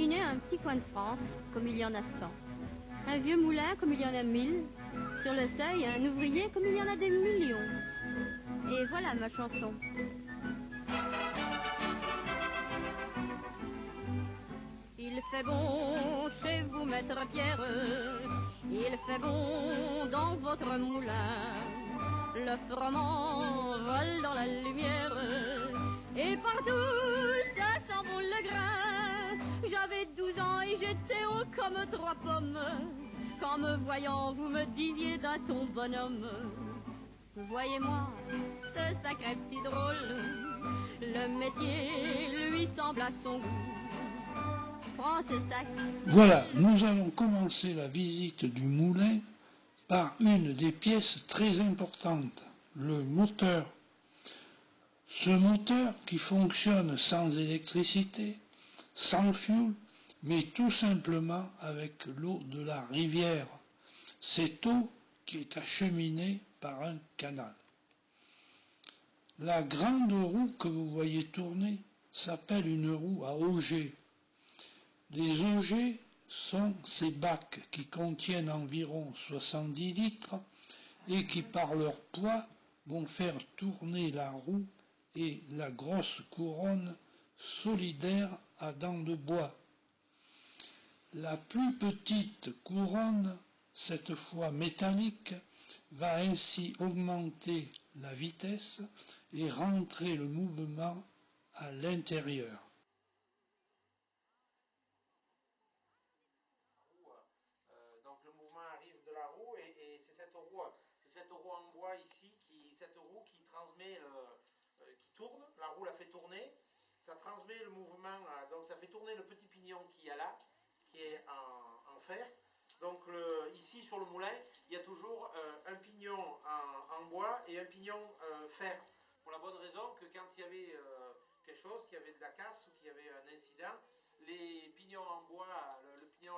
Imaginez un petit coin de France, comme il y en a 100. Un vieux moulin, comme il y en a 1000. Sur le seuil, un ouvrier, comme il y en a des millions. Et voilà ma chanson. Il fait bon chez vous, maître Pierre. Il fait bon dans votre moulin. Le froment vole dans la lumière. Et partout, ça sent bon le grain. J'avais 12 ans et j'étais haut comme 3 pommes. Qu'en me voyant, vous me disiez d'un ton bonhomme. Voyez-moi, ce sacré petit drôle. Le métier lui semble à son goût. Prends ce sac. Voilà, nous allons commencer la visite du moulin par une des pièces très importantes, le moteur. Ce moteur qui fonctionne sans électricité, sans fioul, mais tout simplement avec l'eau de la rivière. Cette eau qui est acheminée par un canal. La grande roue que vous voyez tourner s'appelle une roue à auget. Les augets sont ces bacs qui contiennent environ 70 litres et qui par leur poids vont faire tourner la roue et la grosse couronne solidaire à dents de bois. La plus petite couronne, cette fois métallique, va ainsi augmenter la vitesse et rentrer le mouvement à l'intérieur. Donc le mouvement arrive de la roue et c'est cette roue en bois ici, cette roue qui transmet, qui tourne, la roue la fait tourner, ça transmet le mouvement, donc ça fait tourner le petit pignon qui est là, qui est en fer. Donc ici sur le moulin, il y a toujours un pignon en bois et un pignon fer. Pour la bonne raison que quand il y avait quelque chose, qu'il y avait de la casse ou qu'il y avait un incident, les pignons en bois,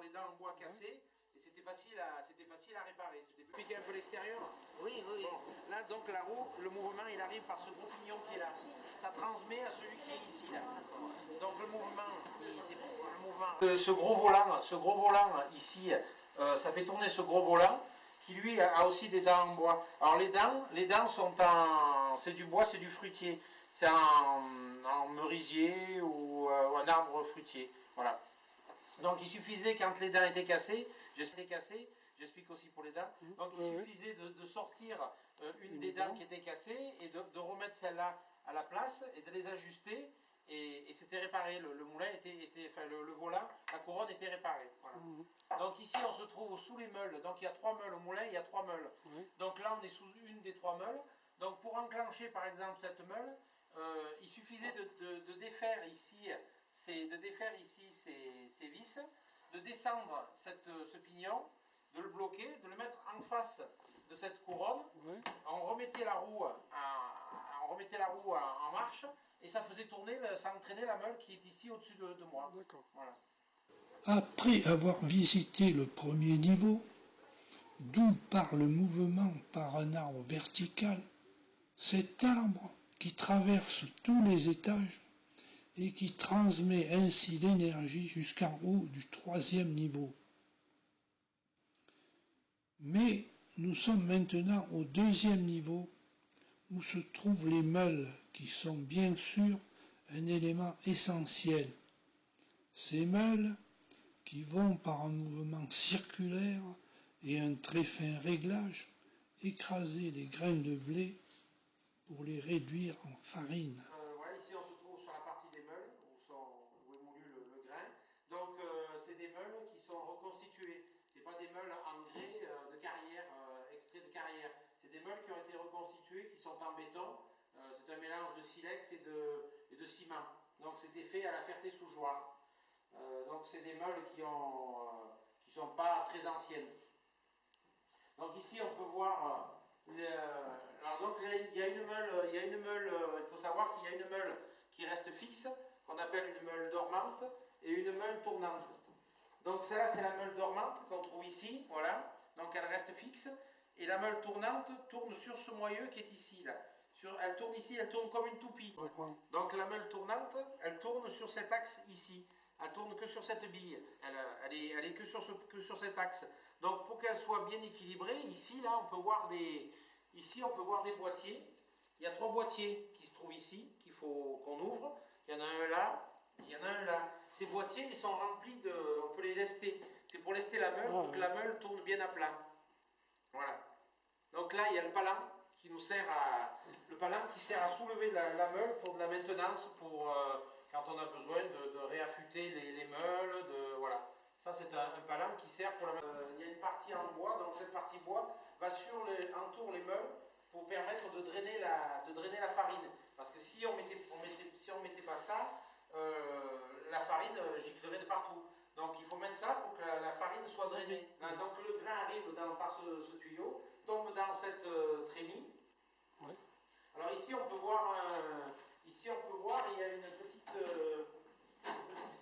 les dents en bois cassées, et c'était facile à réparer. C'était plus piquer un peu l'extérieur. Oui. Bon, là donc la roue, le mouvement il arrive par ce gros pignon qui est là. Ça transmet à celui qui est ici là. Donc le mouvement, ce gros volant ici, ça fait tourner ce gros volant qui lui a aussi des dents en bois. Alors les dents sont c'est du bois, c'est du fruitier. C'est en merisier ou un arbre fruitier. Voilà. Donc il suffisait, quand les dents étaient cassées, j'explique aussi pour les dents, donc il suffisait de sortir une des dents qui était cassée et de remettre celle-là à la place et de les ajuster et c'était réparé. Le moulin le volant, la couronne était réparée. Voilà. Donc ici on se trouve sous les meules, donc il y a 3 meules au moulin, il y a 3 meules. Donc là on est sous une des 3 meules. Donc pour enclencher par exemple cette meule, il suffisait de défaire ici ces vis, de descendre ce pignon, de le bloquer, de le mettre en face de cette couronne. On remettait la roue en marche et ça faisait tourner, ça entraînait la meule qui est ici au-dessus de moi. Voilà. Après avoir visité le premier niveau, d'où part le mouvement par un arbre vertical, cet arbre qui traverse tous les étages et qui transmet ainsi l'énergie jusqu'en haut du 3e niveau. Mais nous sommes maintenant au 2e niveau où se trouvent les meules qui sont bien sûr un élément essentiel. Ces meules qui vont par un mouvement circulaire et un très fin réglage écraser les grains de blé pour les réduire en farine. Voilà, ici on se trouve sur la partie des meules où est moulu le grain. Donc c'est des meules qui sont reconstituées. Ce pas des meules en grès de carrière, extraits de carrière. C'est des meules qui ont été reconstituées, qui sont en béton. C'est un mélange de silex et de ciment. Donc c'était fait à la Ferté-sous-Jouarre. Donc c'est des meules qui sont pas très anciennes. Donc ici on peut voir alors donc il y a une meule, il faut savoir qu'il y a une meule qui reste fixe, qu'on appelle une meule dormante, et une meule tournante. Donc celle-là c'est la meule dormante qu'on trouve ici, voilà, donc elle reste fixe, et la meule tournante tourne sur ce moyeu qui est ici, là. Elle tourne ici, elle tourne comme une toupie. Donc la meule tournante, elle tourne sur cet axe ici. elle tourne que sur cette bille, elle est que sur cet axe. Donc pour qu'elle soit bien équilibrée, ici là on peut voir des boîtiers. Il y a 3 boîtiers qui se trouvent ici, qu'il faut qu'on ouvre. Il y en a un là, il y en a un là. Ces boîtiers, ils sont remplis de... On peut les lester. C'est pour lester la meule, pour que la meule tourne bien à plat. Voilà. Donc là, il y a le palan qui nous sert à... Le palan qui sert à soulever la meule pour de la maintenance, pour quand on a besoin de réaffûter les meules, voilà. Ça, c'est un palan qui sert pour la... il y a une partie en bois, donc cette partie bois va entoure les meules pour permettre de drainer la farine. Parce que si on mettait pas ça, la farine giclerait de partout. Donc il faut mettre ça pour que la farine soit drainée. Là, donc le grain arrive par ce tuyau, tombe dans cette trémie. Oui. Alors ici on peut voir, il y a une petite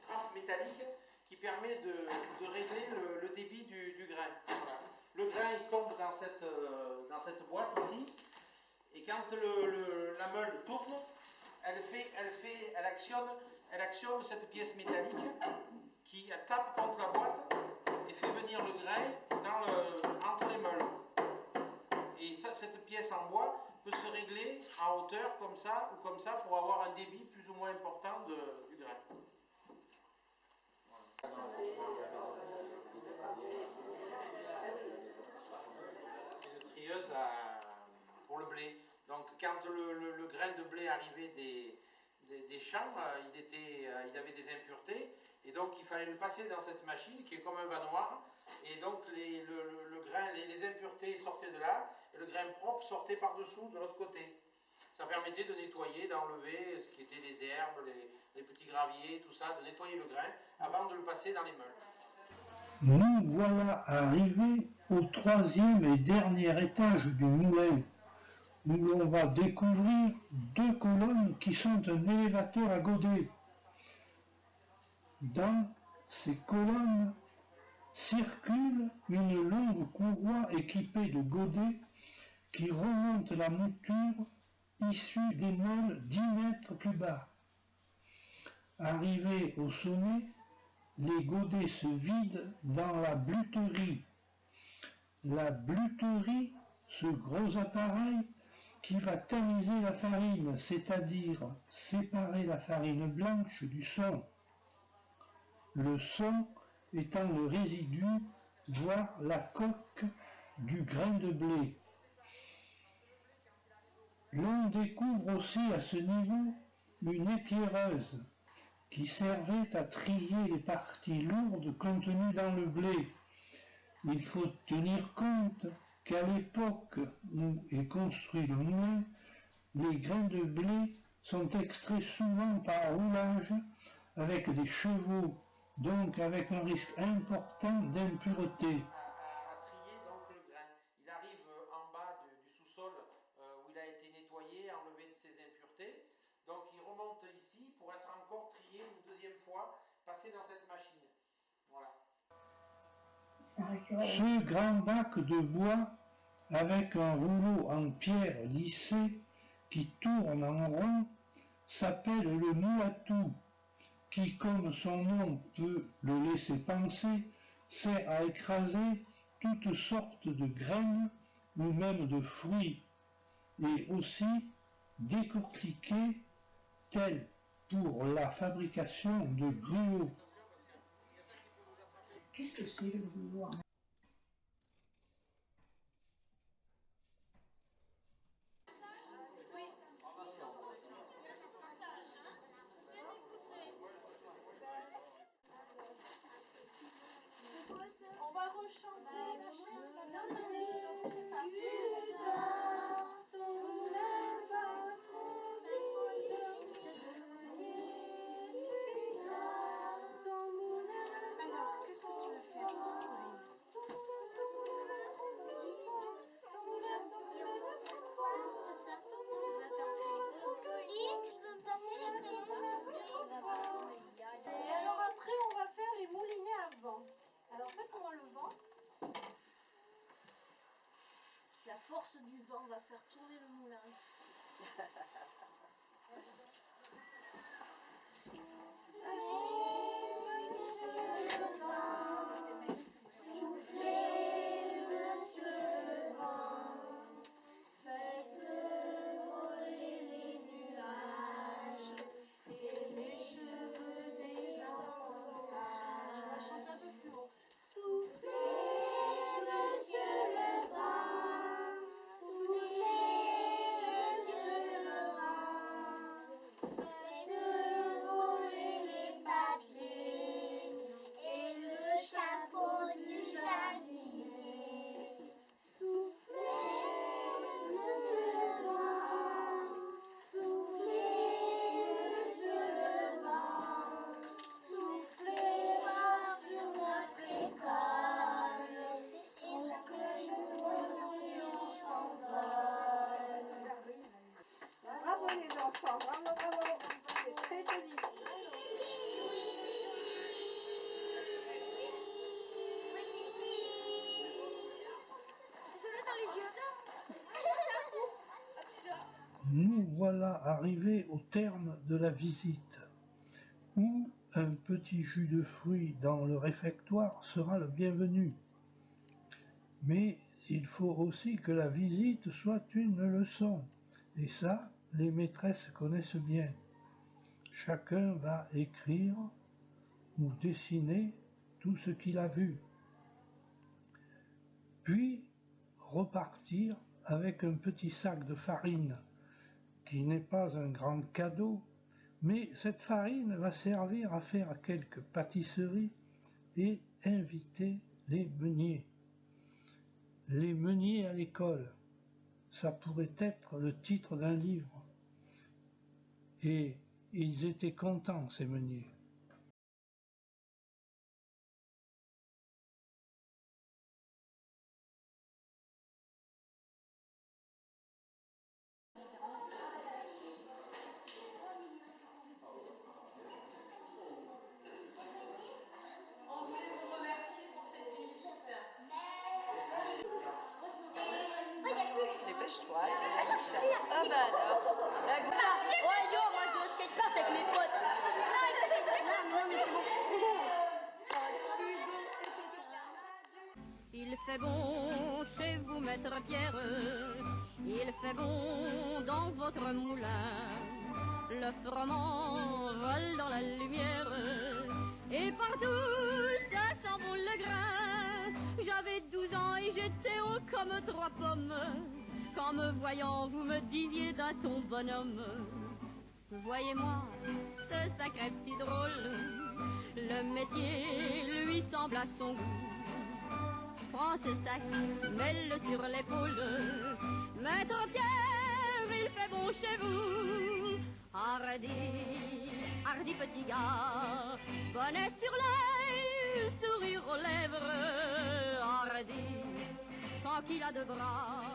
trappe métallique qui permet de régler le débit du grain. Voilà. Le grain il tombe dans cette boîte ici, et quand la meule tourne, elle actionne cette pièce métallique qui tape contre la boîte et fait venir le grain entre les meules. Et cette pièce en bois peut se régler en hauteur comme ça ou comme ça pour avoir un débit plus ou moins important du grain. Une trieuse pour le blé. Donc quand le grain de blé arrivait des champs, il avait des impuretés, et donc il fallait le passer dans cette machine qui est comme un vanoir, et donc le grain, les impuretés sortaient de là, et le grain propre sortait par-dessous de l'autre côté. Ça permettait de nettoyer, d'enlever ce qui était les herbes, les petits graviers, tout ça, de nettoyer le grain avant de le passer dans les meules. Nous voilà arrivés au 3e et dernier étage du moulin, où l'on va découvrir 2 colonnes qui sont un élévateur à godets. Dans ces colonnes circule une longue courroie équipée de godets qui remonte la mouture issue des meules 10 mètres plus bas. Arrivés au sommet, les godets se vident dans la bluterie. La bluterie, ce gros appareil qui va tamiser la farine, c'est-à-dire séparer la farine blanche du son. Le son étant le résidu, voire la coque du grain de blé. L'on découvre aussi à ce niveau une épierreuse qui servait à trier les parties lourdes contenues dans le blé. Il faut tenir compte qu'à l'époque où est construit le moulin, les grains de blé sont extraits souvent par roulage avec des chevaux, donc avec un risque important d'impureté. À trier donc le grain. Il arrive en bas du sous-sol où il a été nettoyé, enlevé de ses impuretés. Donc il remonte ici pour être encore trié une 2e fois, passé dans cette machine. Voilà. Ce grand bac de bois avec un rouleau en pierre lissée qui tourne en rond s'appelle le moulatou, qui, comme son nom peut le laisser penser, sert à écraser toutes sortes de graines ou même de fruits, et aussi décortiquer, tels pour la fabrication de gruau. Qu'est-ce que c'est le gruau? On va rechanter la chanson. Alors, qu'est-ce que tu veux faire? Et alors après, on va faire les moulinets à vent. Alors faites-moi le vent. La force du vent va faire tourner le moulin. Allez. enfants. Bravo, bravo. C'est très joli. Nous voilà arrivés au terme de la visite, où un petit jus de fruits dans le réfectoire sera le bienvenu. Mais il faut aussi que la visite soit une leçon, et ça, les maîtresses connaissent bien. Chacun va écrire ou dessiner tout ce qu'il a vu, puis repartir avec un petit sac de farine, qui n'est pas un grand cadeau, mais cette farine va servir à faire quelques pâtisseries et inviter les meuniers. Les meuniers à l'école, ça pourrait être le titre d'un livre. Et ils étaient contents, ces meuniers. On voulait vous remercier pour cette visite. Dépêche-toi, Alice. Ah bah alors. Ouais, yo, moi je vais au skatepark avec mes potes. Non, mais c'est bon. Il fait bon chez vous, maître Pierre. Il fait bon dans votre moulin. Le froment vole dans la lumière. Et partout, ça sent bon le grain. J'avais 12 ans et j'étais haut comme 3 pommes. Qu'en me voyant, vous me disiez d'un ton bonhomme. Voyez-moi, ce sacré petit drôle. Le métier lui semble à son goût. Prends ce sac, mets-le sur l'épaule. Maître Pierre, il fait bon chez vous. Hardi petit gars, bonnet sur l'œil, sourire aux lèvres. Hardi, tant qu'il a de bras,